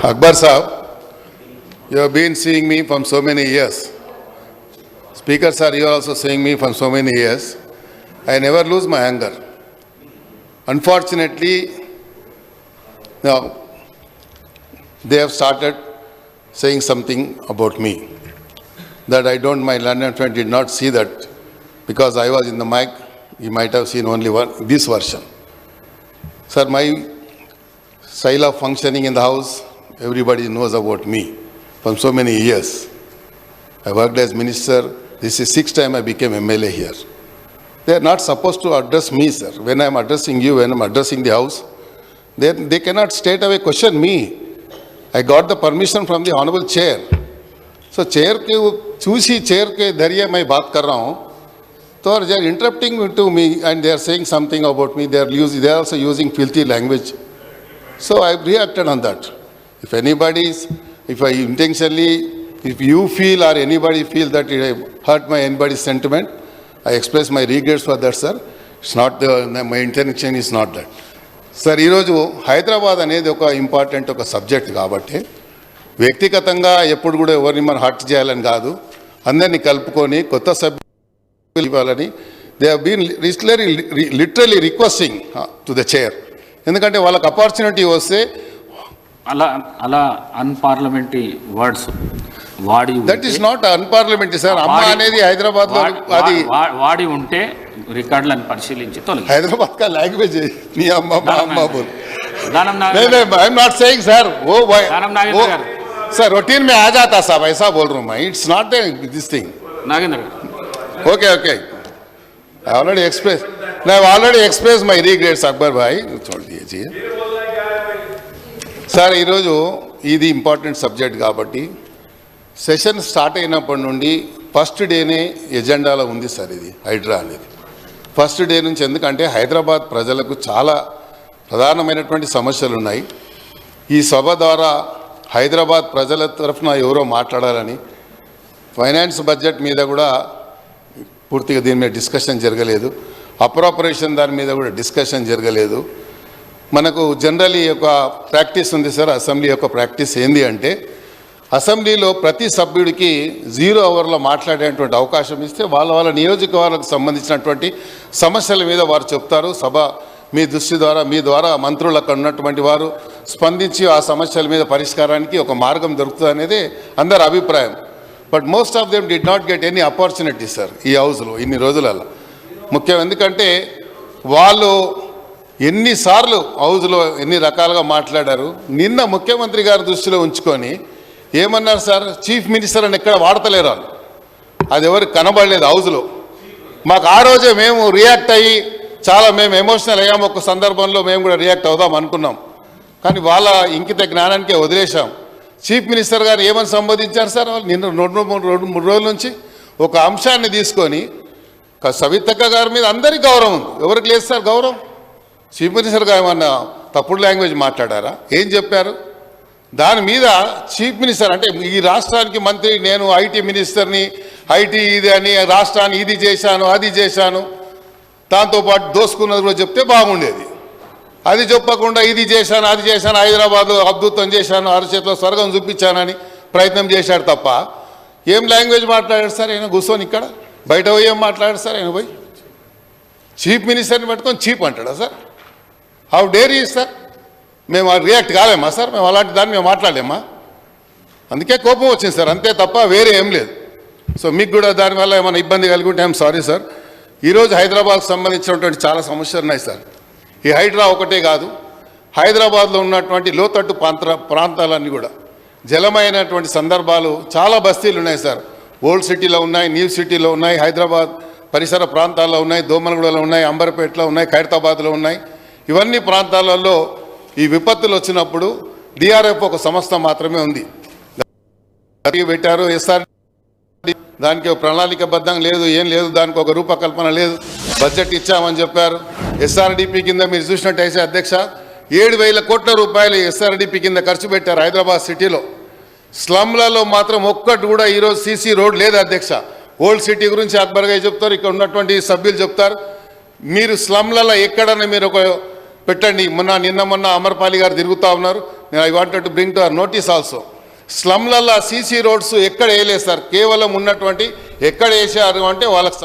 Akbar Saab, you have been seeing me from so many years. Speaker sir, you are also seeing me from so many years. I never lose my anger. Unfortunately, now they have started saying something about me that I don't, my London friend did not see that because I was in the mic. You might have seen only this version. Sir, my style of functioning in the house, everybody knows about me from so many years. I worked as minister. This is 6th time I became MLA here. They are not supposed to address me, sir. When I am addressing you, when I am addressing the house, they cannot straight away question me. I got the permission from the honorable chair. So chair के चूसी chair के धैर्य मैं बात कर रहा हूँ. So they are interrupting to me and they are saying something about me. They are also using filthy language. So I reacted on that. If you feel or anybody feel that it hurt anybody's sentiment, I express my regrets for that, sir. It's not my intention is not that. Sir, ఈరోజు హైదరాబాద్ అనేది ఒక important ఒక subject కాబట్టి వ్యక్తిగతంగా ఎప్పుడు కూడా ఎవరిని మనం హర్ట్ చేయాలని కాదు, అందరినీ కలుపుకొని కొత్త సభ్యులు ఇవ్వాలని they have been literally requesting to the chair. ఎందుకంటే వాళ్ళకి ఆపర్చునిటీ వస్తే అలా అన్పార్లమెంటరీ వర్డ్స్ వాడి that is not unparliamentary sir. అమ్మ అనేది హైదరాబాద్ లో అది వాడి ఉంటే రికార్డులను పరిశీలించి తొలగి హైదరాబాద్ కా లాంగ్వేజ్ నీ అమ్మ మా అమ్మ బోల్ I am not saying sir वो नागेंद्र गाరు सर रूटीन में आ जाता साहब ऐसा बोल रहा हूँ मैं. It's not this thing Nagendra okay okay I already express my regrets Akbar भाई छोड़ दीजिए సార్. ఈరోజు ఇది ఇంపార్టెంట్ సబ్జెక్ట్ కాబట్టి సెషన్ స్టార్ట్ అయినప్పటి నుండి ఫస్ట్ డేనే ఎజెండాలో ఉంది సార్ ఇది హైడ్రా అనేది. ఫస్ట్ డే నుంచి ఎందుకంటే హైదరాబాద్ ప్రజలకు చాలా ప్రధానమైనటువంటి సమస్యలు ఉన్నాయి. ఈ సభ ద్వారా హైదరాబాద్ ప్రజల తరఫున ఎవరో మాట్లాడాలని, ఫైనాన్స్ బడ్జెట్ మీద కూడా పూర్తిగా దీని మీద డిస్కషన్ జరగలేదు, అప్రాపరేషన్ దాని మీద కూడా డిస్కషన్ జరగలేదు. మనకు జనరల్లీ ఒక ప్రాక్టీస్ ఉంది సార్, అసెంబ్లీ యొక్క ప్రాక్టీస్ ఏంది అంటే అసెంబ్లీలో ప్రతి సభ్యుడికి 0 అవర్లో మాట్లాడేటువంటి అవకాశం ఇస్తే వాళ్ళ నియోజకవర్గాలకు సంబంధించినటువంటి సమస్యల మీద వారు చెప్తారు. సభ మీ దృష్టి ద్వారా మీ ద్వారా మంత్రులు అక్కడ ఉన్నటువంటి వారు స్పందించి ఆ సమస్యల మీద పరిష్కారానికి ఒక మార్గం దొరుకుతుంది అనేది అందరి అభిప్రాయం. But most of them did not get any opportunity sir ఈ హౌస్లో ఇన్ని రోజులలో. ముఖ్యం ఎందుకంటే వాళ్ళు ఎన్నిసార్లు హౌస్లో ఎన్ని రకాలుగా మాట్లాడారు. నిన్న ముఖ్యమంత్రి గారి దృష్టిలో ఉంచుకొని ఏమన్నారు సార్, చీఫ్ మినిస్టర్ అని ఎక్కడ వాడతలేరు వాళ్ళు. అది ఎవరికి కనబడలేదు హౌస్లో. మాకు ఆ రోజే మేము రియాక్ట్ అయ్యి చాలా మేము ఎమోషనల్ అయ్యాము. ఒక సందర్భంలో మేము కూడా రియాక్ట్ అవుదాం అనుకున్నాం, కానీ వాళ్ళ ఇంకిత జ్ఞానానికే వదిలేశాం. చీఫ్ మినిస్టర్ గారు ఏమని సంబోధించారు సార్ వాళ్ళు నిన్న 2-3 రోజుల నుంచి ఒక అంశాన్ని తీసుకొని. సవితక్క గారి మీద అందరికీ గౌరవం ఉంది, ఎవరికి లేదు సార్ గౌరవం. చీఫ్ మినిస్టర్ గారు ఏమన్నా తప్పుడు లాంగ్వేజ్ మాట్లాడారా, ఏం చెప్పారు? దాని మీద చీఫ్ మినిస్టర్ అంటే ఈ రాష్ట్రానికి మంత్రి, నేను ఐటీ మినిస్టర్ని, ఐటీ ఇది అని రాష్ట్రాన్ని ఇది చేశాను అది చేశాను, దాంతోపాటు దోసుకున్నది కూడా చెప్తే బాగుండేది. అది చెప్పకుండా ఇది చేశాను అది చేశాను, హైదరాబాద్లో అద్భుతం చేశాను, అరచేతిలో స్వర్గం చూపించానని ప్రయత్నం చేశాడు తప్ప ఏం లాంగ్వేజ్ మాట్లాడాడు సార్ ఆయన కూర్చొని ఇక్కడ? బయట పోయి ఏం మాట్లాడాడు సార్ ఆయన పోయి? చీఫ్ మినిస్టర్ని పెట్టుకొని చీప్ అంటాడా sir? How dare is sir? మేము రియాక్ట్ కాలేమా సార్? మేము అలాంటి దాన్ని మేము మాట్లాడలేమా? అందుకే కోపం వచ్చింది సార్, అంతే తప్ప వేరే ఏం లేదు. సో మీకు కూడా దానివల్ల ఏమైనా ఇబ్బంది కలిగి ఉంటే ఐఎమ్ సారీ సార్. ఈరోజు హైదరాబాద్కు సంబంధించినటువంటి చాలా సమస్యలు ఉన్నాయి సార్. ఈ హైడ్రా ఒకటే కాదు, హైదరాబాద్లో ఉన్నటువంటి లోతట్టు ప్రాంతాలన్నీ కూడా జలమైనటువంటి సందర్భాలు చాలా బస్తీలు ఉన్నాయి సార్. ఓల్డ్ సిటీలో ఉన్నాయి, న్యూ సిటీలో ఉన్నాయి, హైదరాబాద్ పరిసర ప్రాంతాల్లో ఉన్నాయి, దోమలగూడలో ఉన్నాయి, అంబర్పేటలో ఉన్నాయి, ఖైరతాబాద్లో ఉన్నాయి. ఇవన్నీ ప్రాంతాలలో ఈ విపత్తులు వచ్చినప్పుడు డిఆర్ఎఫ్ ఒక సంస్థ మాత్రమే ఉంది. పెట్టారు ఎస్ఆర్, దానికి ఒక ప్రణాళికబద్ధంగా లేదు, ఏం లేదు, దానికి ఒక రూపకల్పన లేదు. బడ్జెట్ ఇచ్చామని చెప్పారు. ఎస్ఆర్డిపి కింద మీరు చూసినట్టయితే అధ్యక్ష 7,000 కోట్ల రూపాయలు ఎస్ఆర్డిపి కింద ఖర్చు పెట్టారు హైదరాబాద్ సిటీలో. స్లమ్లలో మాత్రం ఒక్కటి కూడా ఈరోజు సీసీ రోడ్ లేదు అధ్యక్ష. ఓల్డ్ సిటీ గురించి అక్బర్గా చెప్తారు, ఇక్కడ ఉన్నటువంటి సభ్యులు చెప్తారు. మీరు స్లమ్లలో ఎక్కడన్నా మీరు ఒక పెట్టండి. నిన్న మొన్న అమర్పాలి గారు తిరుగుతూ ఉన్నారు, I wanted to bring to our notice also. స్లమ్లల్లో సీసీ రోడ్స్ ఎక్కడ వేయలేదు సార్, కేవలం ఉన్నటువంటి ఎక్కడ వేసారు అంటే వాళ్ళకి